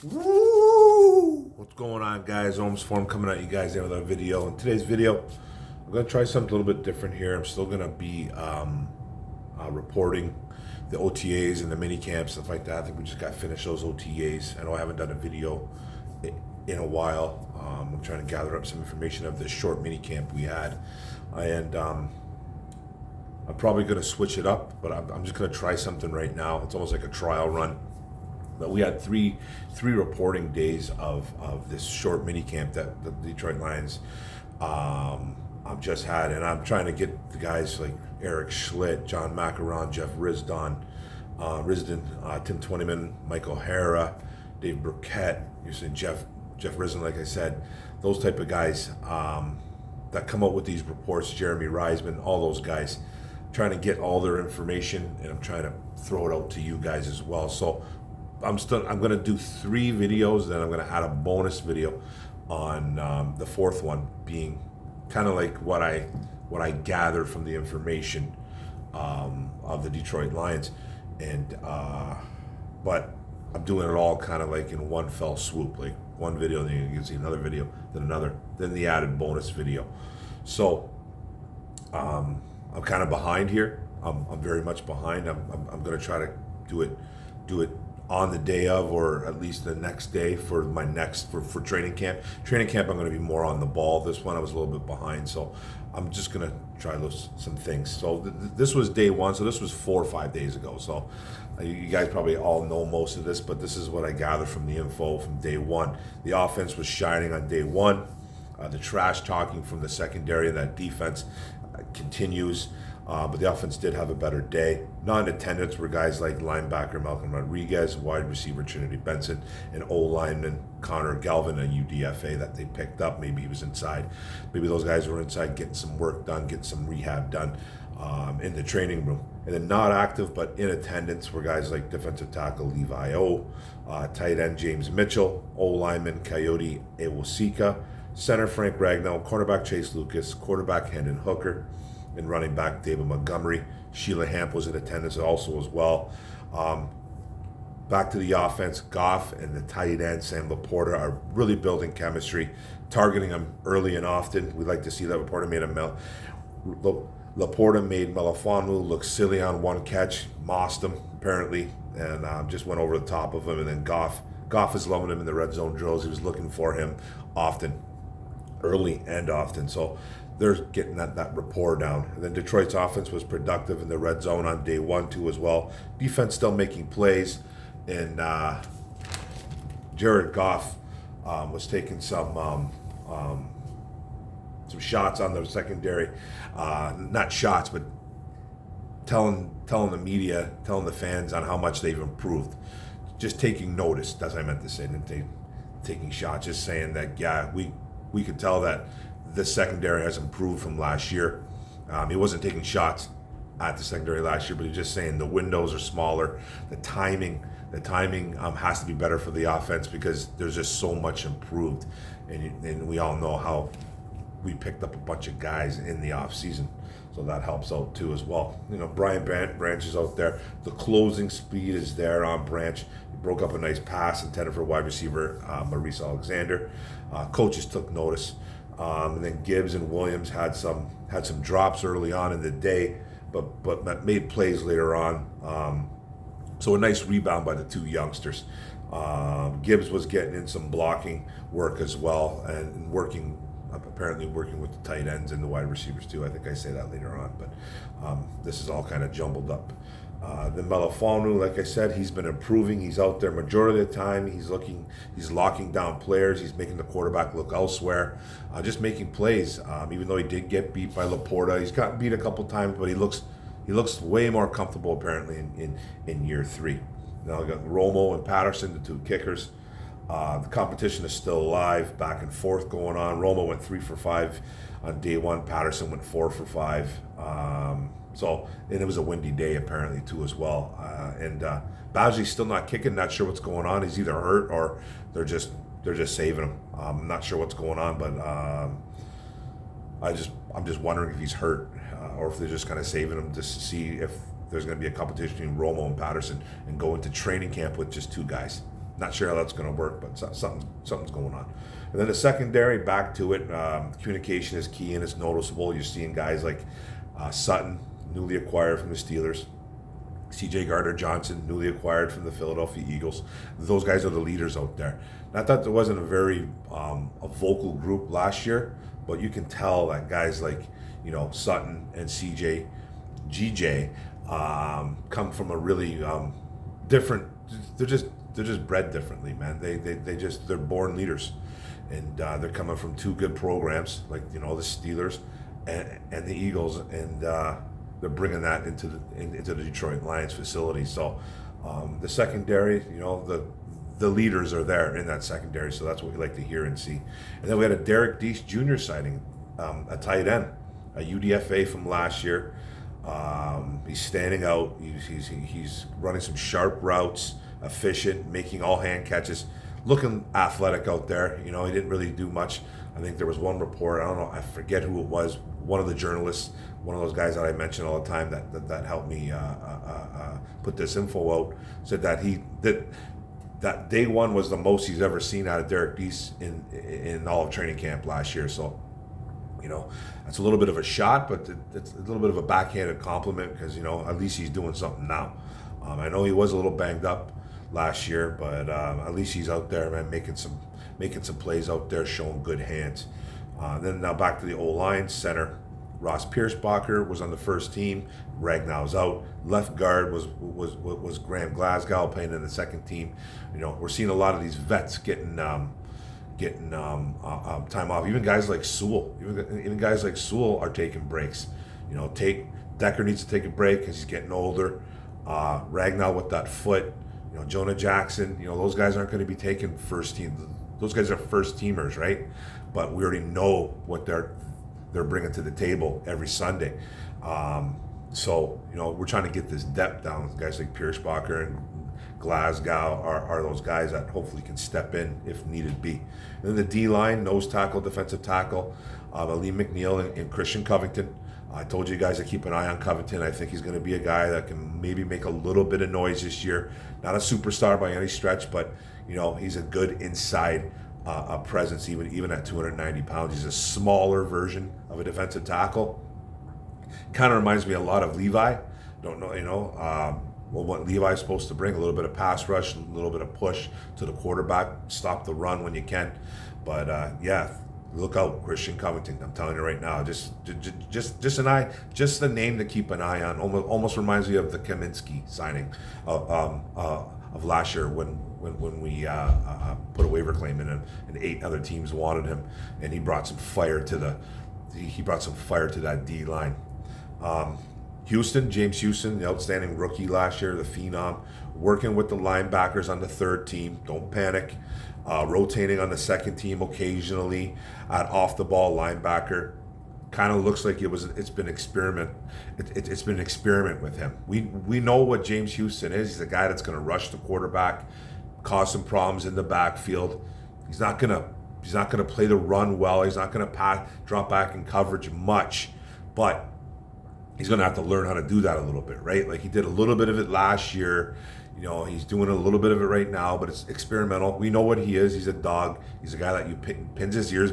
Woo! What's going on, guys? Ohms Form coming at you guys there with a video. In today's video, I'm going to try something a little bit different here. I'm still going to be reporting the OTAs and the mini camps, stuff like that. I think we just got finished those OTAs. I know I haven't done a video in a while. I'm trying to gather up some information of this short mini camp we had. And I'm probably going to switch it up, but I'm just going to try something right now. It's almost like a trial run. But we had three reporting days of this short mini camp that the Detroit Lions I've just had, and I'm trying to get the guys like Eric Schlitt, John Macaron, Jeff Risdon, Tim Twentyman, Mike O'Hara, Dave Burkett. You're saying Jeff Risdon, like I said, those type of guys that come up with these reports. Jeremy Reisman, all those guys, trying to get all their information, and I'm trying to throw it out to you guys as well. So I'm going to do 3 videos, then I'm going to add a bonus video on the fourth one being kind of like what I gathered from the information of the Detroit Lions, and but I'm doing it all kind of like in one fell swoop, like one video, then you can see another video, then another, then the added bonus video. So I'm kind of behind here. I'm very much behind. I'm going to try to do it on the day of, or at least the next day for my next for training camp. Training camp, I'm going to be more on the ball. This one I was a little bit behind, so I'm just going to try some things. So this was day 1, so this was 4 or 5 days ago. So you guys probably all know most of this, but this is what I gathered from the info from day 1. The offense was shining on day 1. The trash talking from the secondary and that defense continues. But the offense did have a better day. Non-attendance were guys like linebacker Malcolm Rodriguez, wide receiver Trinity Benson, and O-lineman Connor Galvin, a UDFA that they picked up. Maybe he was inside. Maybe those guys were inside getting some work done, getting some rehab done in the training room. And then not active but in attendance were guys like defensive tackle Levi O, tight end James Mitchell, O-lineman Coyote Ewosika, center Frank Ragnow, cornerback Chase Lucas, quarterback Hendon Hooker, and running back David Montgomery. Sheila Hamp was in attendance also as well. Back to the offense, Goff and the tight end Sam Laporta are really building chemistry, targeting them early and often. We'd like to see that. Laporta made Melifonwu look silly on one catch, mossed him apparently, and just went over the top of him. And then Goff is loving him in the red zone drills. He was looking for him often, early and often. So they're getting that rapport down. And then Detroit's offense was productive in the red zone on day 1, 2 as well. Defense still making plays, and Jared Goff was taking some shots on the secondary, not shots, but telling the media, telling the fans on how much they've improved. Just taking notice, that's what I meant to say. Taking shots, just saying that, yeah, we could tell that the secondary has improved from last year. He wasn't taking shots at the secondary last year, but he's just saying the windows are smaller. The timing has to be better for the offense because there's just so much improved. And we all know how we picked up a bunch of guys in the offseason. So that helps out too as well. You know, Brian Branch is out there. The closing speed is there on Branch. He broke up a nice pass intended for wide receiver Maurice Alexander. Coaches took notice. And then Gibbs and Williams had some drops early on in the day, but made plays later on. So a nice rebound by the 2 youngsters. Gibbs was getting in some blocking work as well, and apparently working with the tight ends and the wide receivers too. I think I say that later on, but this is all kind of jumbled up. The Melifonwu, like I said, he's been improving. He's out there majority of the time. He's locking down players. He's making the quarterback look elsewhere, just making plays. Even though he did get beat by Laporta, he's gotten beat a couple times, but he looks way more comfortable apparently in year 3. Now I got Romo and Patterson, the 2 kickers. The competition is still alive, back and forth going on. Romo went 3 for 5 on day 1. Patterson went 4 for 5. And it was a windy day apparently too as well. And Bajley's still not kicking. Not sure what's going on. He's either hurt or they're just saving him. I'm not sure what's going on, but I'm just wondering if he's hurt or if they're just kind of saving him just to see if there's going to be a competition between Romo and Patterson and go into training camp with just 2 guys. Not sure how that's going to work, but something's going on. And then the secondary, back to it. Communication is key and it's noticeable. You're seeing guys like Sutton, newly acquired from the Steelers. C.J. Gardner-Johnson, newly acquired from the Philadelphia Eagles. Those guys are the leaders out there. Not that there wasn't a very a vocal group last year, but you can tell that guys like Sutton and C.J. GJ come from a really different. They're just bred differently, man. They're born leaders, and they're coming from two good programs like the Steelers and the Eagles, and they're bringing that into the Detroit Lions facility. So the secondary, the leaders are there in that secondary. So that's what we like to hear and see. And then we had a Derek Deese Jr. signing, a tight end, a UDFA from last year. He's standing out. He's running some sharp routes, efficient, making all hand catches, looking athletic out there. He didn't really do much. I think there was one report, I don't know, I forget who it was, one of the journalists, one of those guys that I mention all the time that helped me put this info out, said that day one was the most he's ever seen out of Derek Deese in all of training camp last year. So that's a little bit of a shot, but it's a little bit of a backhanded compliment because at least he's doing something now. I know he was a little banged up last year, but at least he's out there, man, making some plays out there, showing good hands. Then now back to the O-line. Center Ross Piersbacher was on the first team. Ragnow's out. Left guard was Graham Glasgow playing in the second team. We're seeing a lot of these vets getting time off. Even guys like Sewell, even guys like Sewell are taking breaks. Decker needs to take a break because he's getting older. Ragnow with that foot. Jonah Jackson. Those guys aren't going to be taking first team. Those guys are first teamers, right? But we already know what they're bringing to the table every Sunday. So we're trying to get this depth down. Guys like Piersbacher and Glasgow are those guys that hopefully can step in if needed be. And then the D-line, nose tackle, defensive tackle, Ali McNeil and Christian Covington. I told you guys to keep an eye on Covington. I think he's going to be a guy that can maybe make a little bit of noise this year. Not a superstar by any stretch, but he's a good inside presence, even at 290 pounds. He's a smaller version of a defensive tackle. Kind of reminds me a lot of Levi. Don't know, what Levi's supposed to bring, a little bit of pass rush, a little bit of push to the quarterback, stop the run when you can. But look out, Christian Covington. I'm telling you right now, just the name to keep an eye on. Almost reminds me of the Kaminsky signing of last year when we put a waiver claim in him, and 8 other teams wanted him, and he brought some fire to that D line. James Houston, the outstanding rookie last year, the phenom, working with the linebackers on the third team. Don't panic. Rotating on the second team occasionally at off the ball linebacker. Kind of looks like it's been an experiment with him. We know what James Houston is. He's a guy that's going to rush the quarterback, cause some problems in the backfield. He's not going to play the run well. He's not going to drop back in coverage much, but he's going to have to learn how to do that a little bit, right? Like he did a little bit of it last year. He's doing a little bit of it right now, but it's experimental. We know what he is. He's a dog. He's a guy that you pins his ears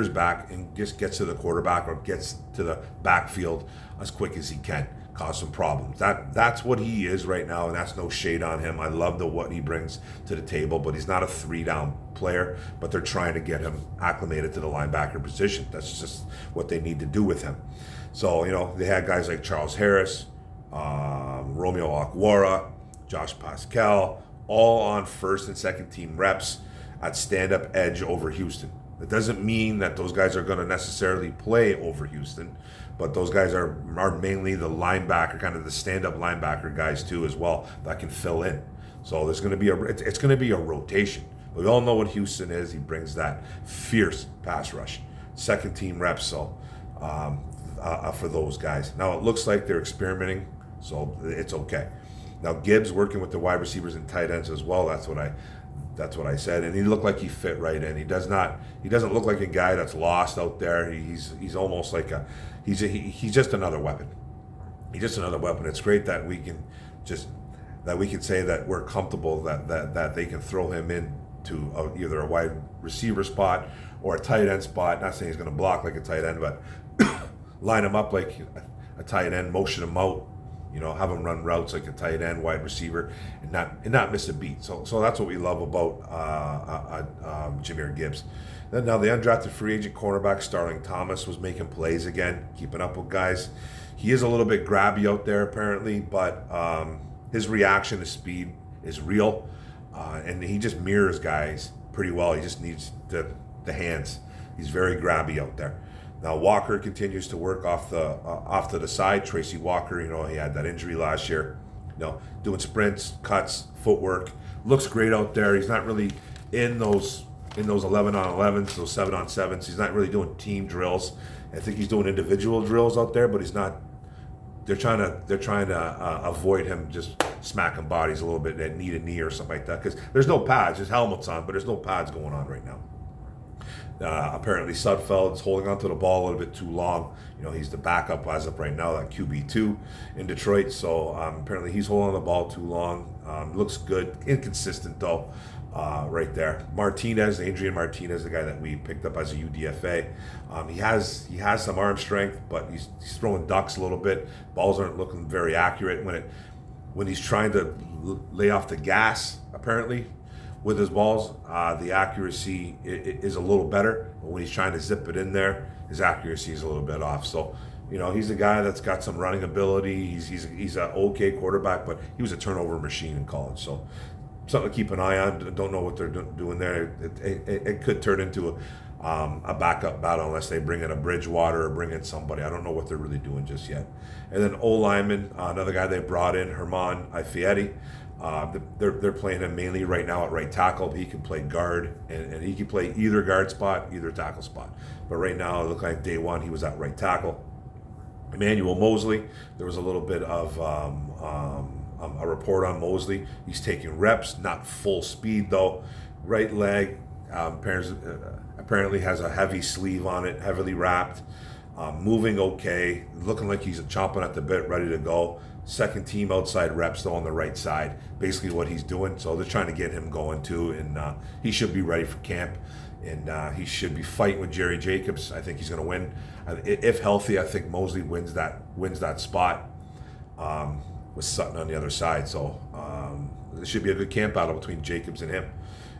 back and just gets to the quarterback or gets to the backfield as quick as he can, cause some problems. That's what he is right now, and that's no shade on him. I love what he brings to the table, but he's not a 3-down player, but they're trying to get him acclimated to the linebacker position. That's just what they need to do with him. So, they had guys like Charles Harris, Romeo Okwara, Josh Pascal, all on first and second team reps at stand-up edge over Houston. That doesn't mean that those guys are going to necessarily play over Houston, but those guys are mainly the linebacker, kind of the stand-up linebacker guys too as well that can fill in. So there's going to be it's going to be a rotation. We all know what Houston is. He brings that fierce pass rush, second team reps. So for those guys, now it looks like they're experimenting, so it's okay. Now Gibbs working with the wide receivers and tight ends as well. That's what I said, and he looked like he fit right in. He doesn't look like a guy that's lost out there. He's almost like he's just another weapon. He's just another weapon. It's great that we can just that we can say that we're comfortable that they can throw him in to either a wide receiver spot or a tight end spot. Not saying he's going to block like a tight end, but line him up like a tight end, motion him out, have him run routes like a tight end, wide receiver, and not miss a beat. So that's what we love about Jahmyr Gibbs. Then now the undrafted free agent cornerback Starling Thomas was making plays again, keeping up with guys. He is a little bit grabby out there apparently, but his reaction to speed is real, and he just mirrors guys pretty well. He just needs the hands. He's very grabby out there. Now Walker continues to work off to the side. Tracy Walker, he had that injury last year. Doing sprints, cuts, footwork, looks great out there. He's not really in those 11-on-11s, those 7-on-7s. He's not really doing team drills. I think he's doing individual drills out there, but he's not. They're trying to avoid him just smacking bodies a little bit at knee to knee or something like that, because there's no pads. There's helmets on, but there's no pads going on right now. Apparently Sudfeld's holding onto the ball a little bit too long. He's the backup as of right now, that QB2 in Detroit. So apparently he's holding on the ball too long. Looks good, inconsistent though, right there. Adrian Martinez, the guy that we picked up as a UDFA. He has some arm strength, but he's throwing ducks a little bit. Balls aren't looking very accurate when he's trying to lay off the gas. Apparently, with his balls, the accuracy is a little better. But when he's trying to zip it in there, his accuracy is a little bit off. So, he's a guy that's got some running ability. He's an okay quarterback, but he was a turnover machine in college. So, something to keep an eye on. Don't know what they're doing there. It could turn into a backup battle unless they bring in a Bridgewater or bring in somebody. I don't know what they're really doing just yet. And then O-lineman, another guy they brought in, Herman Ifeadi. They're playing him mainly right now at right tackle. He can play guard, and he can play either guard spot, either tackle spot. But right now, it looked like day one he was at right tackle. Emmanuel Mosley, there was a little bit of a report on Mosley. He's taking reps, not full speed though. Right leg apparently has a heavy sleeve on it, heavily wrapped. Moving okay, looking like he's chomping at the bit, ready to go. Second team outside reps though on the right side, basically what he's doing. So they're trying to get him going too, and he should be ready for camp, and he should be fighting with Jerry Jacobs. I think he's going to win. If healthy, I think Mosley wins that spot with Sutton on the other side. So there should be a good camp battle between Jacobs and him.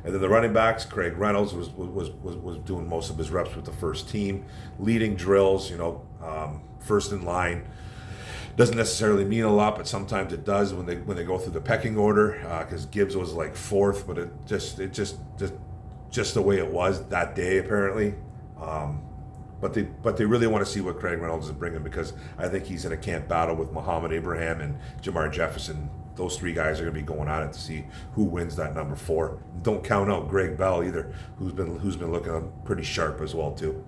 And then the running backs, Craig Reynolds was doing most of his reps with the first team, leading drills. First in line. Doesn't necessarily mean a lot, but sometimes it does when they go through the pecking order. Because Gibbs was like fourth, but it just the way it was that day apparently. But they really want to see what Craig Reynolds is bringing, because I think he's in a camp battle with Muhammad Abraham and Jamar Jefferson. Those three guys are going to be going at it to see who wins that number 4. Don't count out Greg Bell either, who's been looking pretty sharp as well too.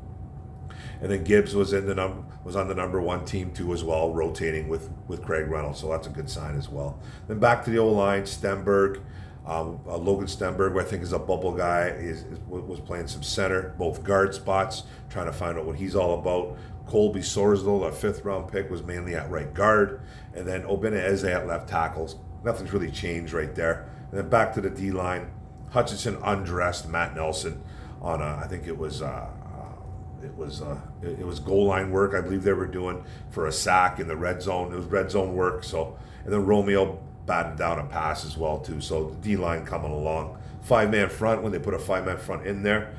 And then Gibbs was on the number 1 team too as well, rotating with Craig Reynolds, so that's a good sign as well. Then back to the O-line, Stenberg, Logan Stenberg, who I think is a bubble guy, was playing some center, both guard spots, trying to find out what he's all about. Colby Sorsdal, a 5th-round pick, was mainly at right guard, and then Obinna Eze at left tackles. Nothing's really changed right there. And then back to the D-line, Hutchinson undressed Matt Nelson on I think it was goal line work, I believe they were doing, for a sack in the red zone. It was red zone work. So, and then Romeo batted down a pass as well too. So the D-line coming along. 5-man front, when they put a 5-man front in there,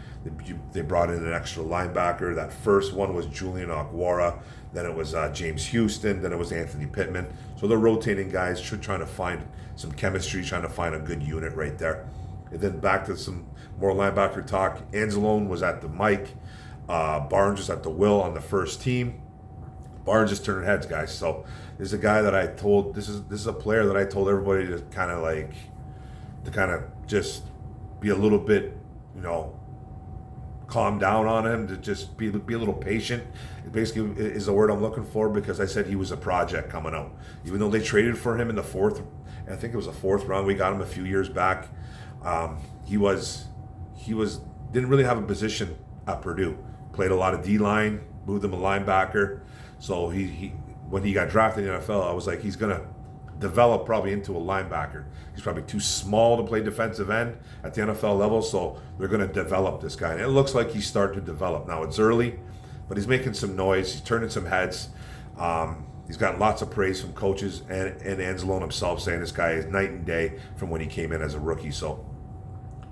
they brought in an extra linebacker. That first one was Julian Okwara. Then it was James Houston. Then it was Anthony Pittman. So they're rotating guys, trying to find some chemistry, trying to find a good unit right there. And then back to some more linebacker talk. Anzalone was at the mic. Barnes was at the will on the first team. Barnes is turning heads, guys. So this is a guy that I told, this is a player that I told everybody to kind of just be a little bit, calm down on him, to just be a little patient. It basically is the word I'm looking for, because I said he was a project coming out. Even though they traded for him in the 4th, I think it was the 4th round, we got him a few years back. He didn't really have a position at Purdue. Played a lot of D-line, moved him a linebacker. So he when he got drafted in the NFL, I was like, he's gonna develop probably into a linebacker. He's probably too small to play defensive end at the NFL level, so they're going to develop this guy. And it looks like he's starting to develop. Now, it's early, but he's making some noise. He's turning some heads. He's gotten lots of praise from coaches and Anzalone himself, saying this guy is night and day from when he came in as a rookie. So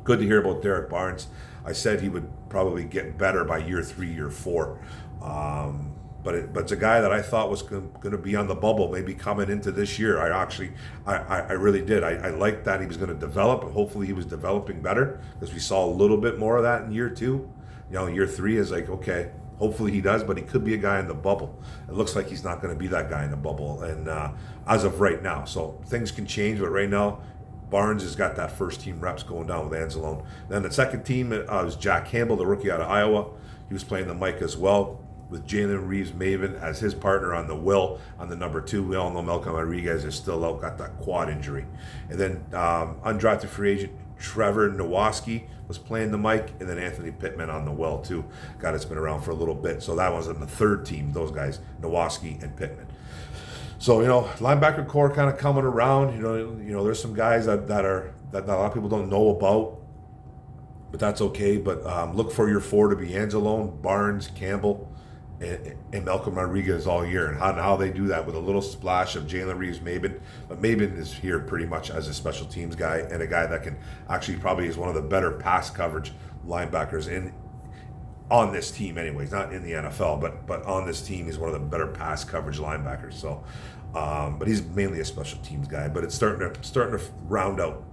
good to hear about Derek Barnes. I said he would probably get better by year 3, year 4. But it's a guy that I thought was going to be on the bubble, maybe coming into this year. I really did. I liked that he was going to develop. Hopefully he was developing better, because we saw a little bit more of that in year 2. Year 3 is like, okay, hopefully he does, but he could be a guy in the bubble. It looks like he's not going to be that guy in the bubble, and as of right now. So things can change, but right now, Barnes has got that first team reps going down with Anzalone. Then the second team was Jack Campbell, the rookie out of Iowa. He was playing the mic as well, with Jalen Reeves-Maven as his partner on the will on the number 2. We all know Malcolm Rodriguez is still out, got that quad injury. And then undrafted free agent Trevor Nowaski was playing the mic, and then Anthony Pittman on the well too. Guy that's been around for a little bit. So that was in the third team, those guys, Nowaski and Pittman. So, linebacker core kind of coming around. There's some guys that a lot of people don't know about, but that's okay. But look for your 4 to be Anzalone, Barnes, Campbell, and Malcolm Rodriguez all year, and how they do that with a little splash of Jalen Reeves-Maven. But Maven is here pretty much as a special teams guy, and a guy that can actually probably is one of the better pass coverage linebackers on this team anyways, not in the NFL, but on this team, he's one of the better pass coverage linebackers. So, but he's mainly a special teams guy, but it's starting to round out.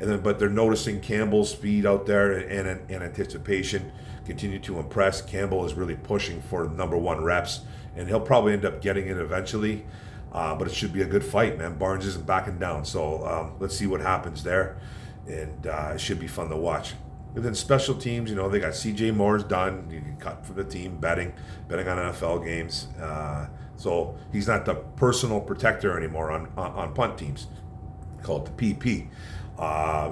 But they're noticing Campbell's speed out there and anticipation continue to impress. Campbell is really pushing for number 1 reps, and he'll probably end up getting it eventually. But it should be a good fight, man. Barnes isn't backing down, so let's see what happens there, and it should be fun to watch. And then special teams, they got C.J. Moore's done. You can cut for the team, betting on NFL games. So he's not the personal protector anymore on punt teams. Call it the PP.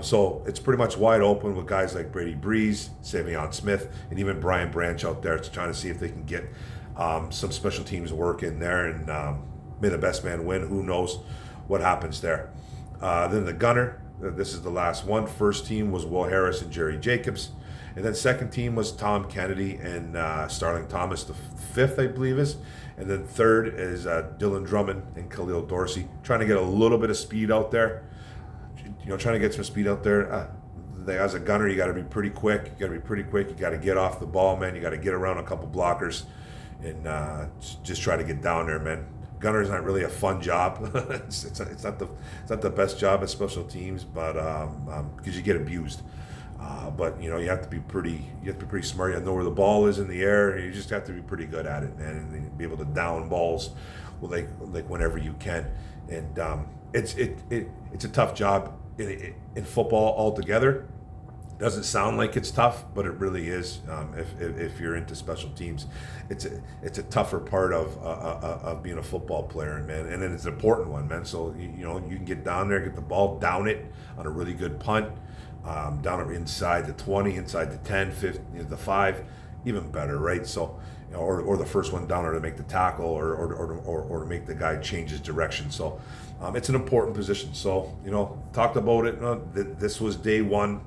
So it's pretty much wide open with guys like Brady Breeze, Savion Smith, and even Brian Branch out there trying to see if they can get some special teams work in there, and may the best man win. Who knows what happens there. Then the gunner. This is the last one. First team was Will Harris and Jerry Jacobs. And then second team was Tom Kennedy and Starling Thomas, the 5th, I believe is. And then third is Dylan Drummond and Khalil Dorsey. Trying to get a little bit of speed out there. Trying to get some speed out there. As a gunner, you got to be pretty quick. You got to get off the ball, man. You got to get around a couple blockers and just try to get down there, man. Gunner's not really a fun job. it's not the best job at special teams, but because you get abused. But you have to be pretty smart. You have to know where the ball is in the air. You just have to be pretty good at it, man, and be able to down balls, like whenever you can. And it's a tough job in football altogether. Doesn't sound like it's tough, but it really is. If you're into special teams, it's a tougher part of being a football player, man, and then it's an important one, man. So you can get down there, get the ball, down it on a really good punt, down it inside the 20, inside the 10, 15, the 5, even better, right? So or the first one down, or to make the tackle, or to make the guy change his direction. So it's an important position. So talked about it. This was day 1.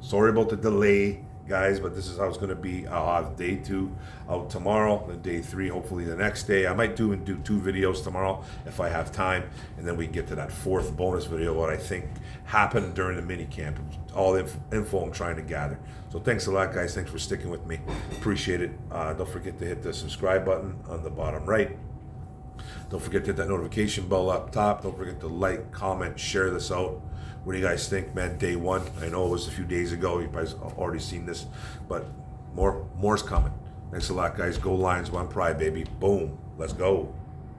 Sorry about the delay, guys, but this is how it's going to be. I'll have day 2 out tomorrow, then day 3 hopefully the next day. I might do 2 videos tomorrow if I have time, and then we get to that 4th bonus video, what I think happened during the mini camp. All the info I'm trying to gather. So thanks a lot, guys. Thanks for sticking with me. Appreciate it. Don't forget to hit the subscribe button on the bottom right. Don't forget to hit that notification bell up top. Don't forget to like, comment, share this out. What do you guys think, man? Day 1. I know it was a few days ago. You guys have already seen this, but more's coming. Thanks a lot, guys. Go Lions, one pride, baby. Boom. Let's go.